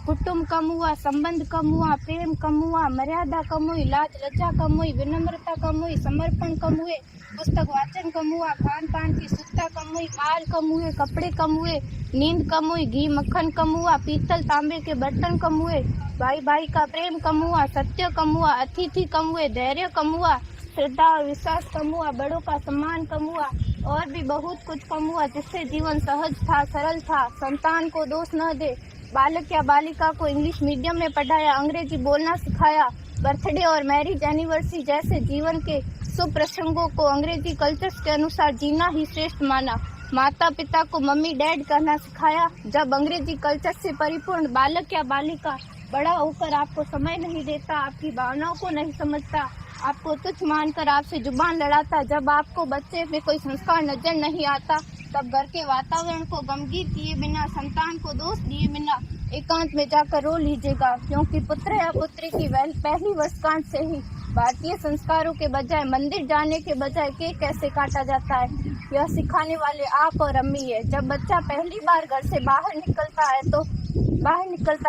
कुटुंब कम हुआ, संबंध कम हुआ, प्रेम कम हुआ, मर्यादा कम हुई, लाज लज्जा कम हुई, विनम्रता कम हुई, समर्पण कम हुए, पुस्तक वाचन कम हुआ, खान पान की शुद्धता कम हुई, माल कम हुए, कपड़े कम हुए, नींद कम हुई, घी मक्खन कम हुआ, पीतल तांबे के बर्तन कम हुए, भाई भाई का प्रेम कम हुआ, सत्य कम हुआ, अतिथि कम हुए, धैर्य कम हुआ, श्रद्धा और विश्वास कम हुआ, बड़ों का सम्मान कम हुआ और भी बहुत कुछ कम हुआ, जिससे जीवन सहज था, सरल था। संतान को दोष न दे, बालक या बालिका को इंग्लिश मीडियम में पढ़ाया, अंग्रेजी बोलना सिखाया, बर्थडे और मैरिज एनिवर्सरी जैसे जीवन के शुभ प्रसंगों को अंग्रेजी कल्चर्स के अनुसार जीना ही श्रेष्ठ माना। माता पिता को मम्मी डैड कहना सिखाया। जब अंग्रेजी कल्चर से परिपूर्ण बालक या बालिका बड़ा होकर आपको समय नहीं देता, आपकी भावनाओं को नहीं समझता, आपको तुच्छ मानकर आपसे जुबान लड़ाता, जब आपको बच्चे में कोई संस्कार नजर नहीं आता, तब घर के वातावरण को गमगीन किए बिना, संतान को दोष दिए बिना एकांत में जाकर रो लीजिएगा, क्योंकि पुत्र या पुत्री की पहली वर्षगांठ से ही भारतीय संस्कारों के बजाय मंदिर जाने के बजाय केक कैसे काटा जाता है, यह सिखाने वाले आप और अम्मी है। जब बच्चा पहली बार घर से बाहर निकलता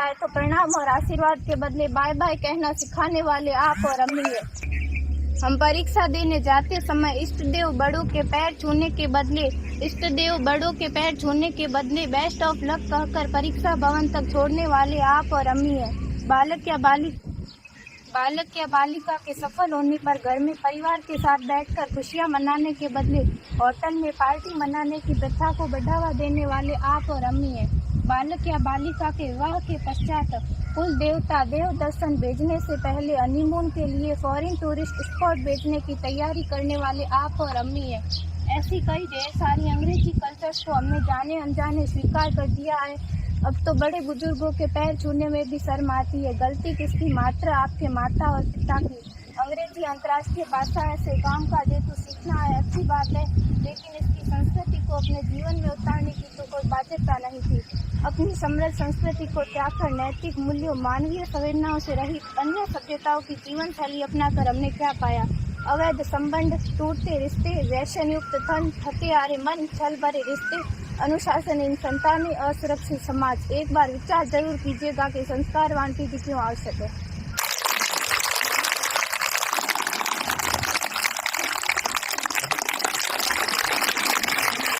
है तो प्रणाम और आशीर्वाद के बदले बाय बाय कहना सिखाने वाले आप और अम्मी है। हम परीक्षा देने जाते समय इष्ट देव बड़ों के पैर छूने के बदले बेस्ट ऑफ लक कहकर परीक्षा भवन तक छोड़ने वाले आप और अम्मी है। बालक या बालिका के सफल होने पर घर में परिवार के साथ बैठकर खुशियां मनाने के बदले होटल में पार्टी मनाने की प्रथा को बढ़ावा देने वाले आप और अम्मी है। बालक या बालिका के विवाह के पश्चात कुल देवता देव दर्शन भेजने से पहले हनीमून के लिए फॉरेन टूरिस्ट स्पॉट भेजने की तैयारी करने वाले आप और अम्मी है। ऐसी कई ढेर सारी अंग्रेजी कल्चर्स को हमने जाने अनजाने स्वीकार कर दिया है। अब तो बड़े बुजुर्गों के पैर छूने में भी शर्म आती है। गलती किसकी? मात्र आपके माता और पिता की। अंग्रेजी अंतर्राष्ट्रीय भाषा है से काम काज हेतु सीखना है, अच्छी बात है, लेकिन इसकी संस्कृति को अपने जीवन में उतारने की तो कोई बाध्यता नहीं थी। अपनी समृद्ध संस्कृति को त्याग कर नैतिक मूल्यों, मानवीय संवेदनाओं से रहित अन्य सभ्यताओं की जीवन शैली अपनाकर हमने क्या पाया? अवैध संबंध, टूटते रिश्ते, व्यसन युक्त धन, थके हारे मन, छल भरे रिश्ते, अनुशासनहीन संतानें, असुरक्षित समाज। एक बार विचार जरूर कीजिएगा कि संस्कारवान पीढ़ी क्यों आवश्यक है।